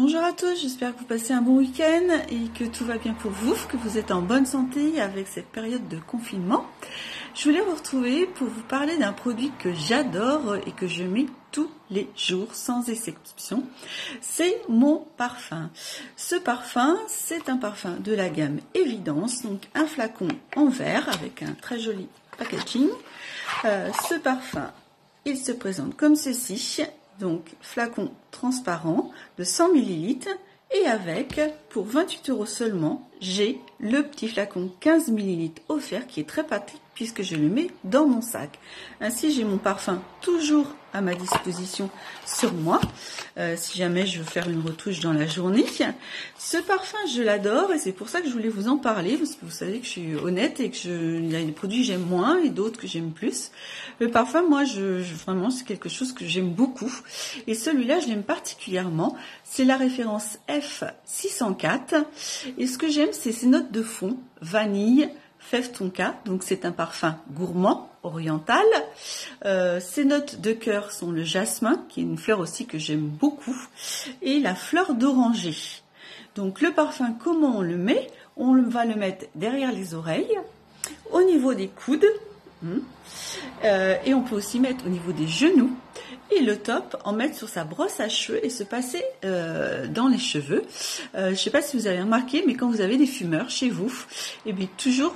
Bonjour à tous, j'espère que vous passez un bon week-end et que tout va bien pour vous, que vous êtes en bonne santé avec cette période de confinement. Je voulais vous retrouver pour vous parler d'un produit que j'adore et que je mets tous les jours sans exception. C'est mon parfum. Ce parfum, c'est un parfum de la gamme Évidence, donc un flacon en verre avec un très joli packaging. Ce parfum, il se présente comme ceci. Donc, flacon transparent de 100 ml et avec, pour 28 € seulement, j'ai le petit flacon 15 ml offert qui est très pratique puisque je le mets dans mon sac. Ainsi, j'ai mon parfum toujours à ma disposition sur moi, si jamais je veux faire une retouche dans la journée. Ce parfum, je l'adore et c'est pour ça que je voulais vous en parler, parce que vous savez que je suis honnête et que il y a des produits que j'aime moins et d'autres que j'aime plus. Le parfum, moi, vraiment, c'est quelque chose que j'aime beaucoup. Et celui-là, je l'aime particulièrement. C'est la référence F604. Et ce que j'aime, c'est ses notes de fond, vanille, fève tonka, donc c'est un parfum gourmand, oriental. Ses notes de cœur sont le jasmin, qui est une fleur aussi que j'aime beaucoup, et la fleur d'oranger. Donc le parfum, comment on le met? On va le mettre derrière les oreilles, au niveau des coudes, et on peut aussi mettre au niveau des genoux. Et le top, en mettre sur sa brosse à cheveux et se passer dans les cheveux. Je ne sais pas si vous avez remarqué, mais quand vous avez des fumeurs chez vous, et bien toujours,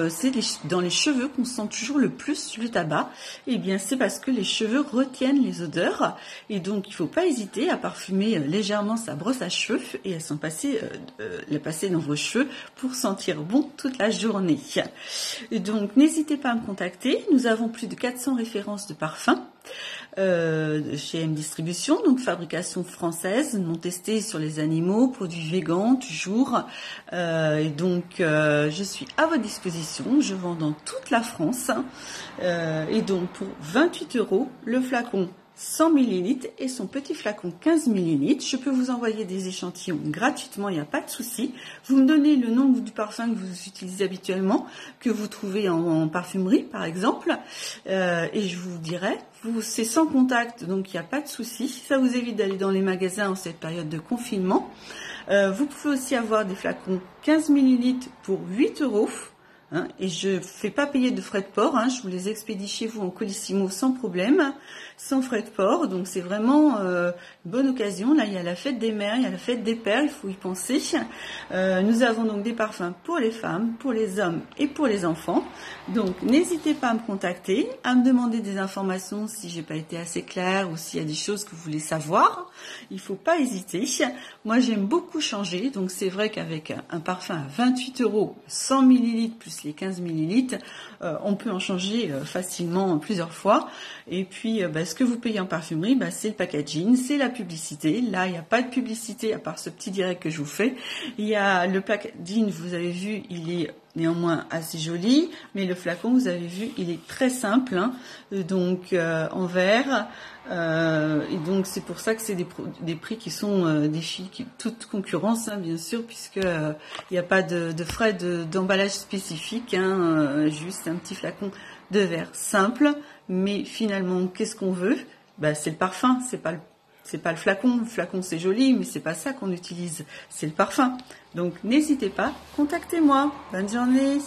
c'est dans les cheveux qu'on sent toujours le plus le tabac. Et bien c'est parce que les cheveux retiennent les odeurs. Et donc il ne faut pas hésiter à parfumer légèrement sa brosse à cheveux et à la passer dans vos cheveux pour sentir bon toute la journée. Et donc n'hésitez pas à me contacter. Nous avons plus de 400 références de parfums. Chez M Distribution, donc fabrication française, non testée sur les animaux, produits végans toujours. Et donc je suis à votre disposition, je vends dans toute la France. Et donc pour 28 €, le flacon 100 ml et son petit flacon 15 ml. Je peux vous envoyer des échantillons gratuitement, il n'y a pas de souci. Vous me donnez le nom du parfum que vous utilisez habituellement, que vous trouvez en parfumerie par exemple, et je vous dirai. C'est sans contact, donc il n'y a pas de souci. Ça vous évite d'aller dans les magasins en cette période de confinement. Vous pouvez aussi avoir des flacons 15 ml pour 8 €. Et je ne fais pas payer de frais de port, je vous les expédie chez vous en colissimo sans problème, sans frais de port, donc c'est vraiment une bonne occasion. Là il y a la fête des mères, il y a la fête des pères, il faut y penser. Nous avons donc des parfums pour les femmes, pour les hommes et pour les enfants, donc n'hésitez pas à me contacter, à me demander des informations si j'ai pas été assez claire ou s'il y a des choses que vous voulez savoir, il ne faut pas hésiter. Moi j'aime beaucoup changer, donc c'est vrai qu'avec un parfum à 28 €, 100 ml plus les 15 ml, on peut en changer facilement plusieurs fois. Et puis, ce que vous payez en parfumerie, c'est le packaging, c'est la publicité. Là, il n'y a pas de publicité à part ce petit direct que je vous fais. Il y a le packaging, vous avez vu, il est néanmoins assez joli, mais le flacon, vous avez vu, il est très simple, donc en verre. Et donc c'est pour ça que c'est des prix qui sont défient toute concurrence, bien sûr, puisque il n'y a pas de frais d'emballage spécifique, juste un petit flacon de verre simple. Mais finalement, qu'est-ce qu'on veut? C'est le parfum, c'est pas le flacon. Le flacon c'est joli, mais c'est pas ça qu'on utilise, c'est le parfum. Donc n'hésitez pas, contactez-moi. Bonne journée.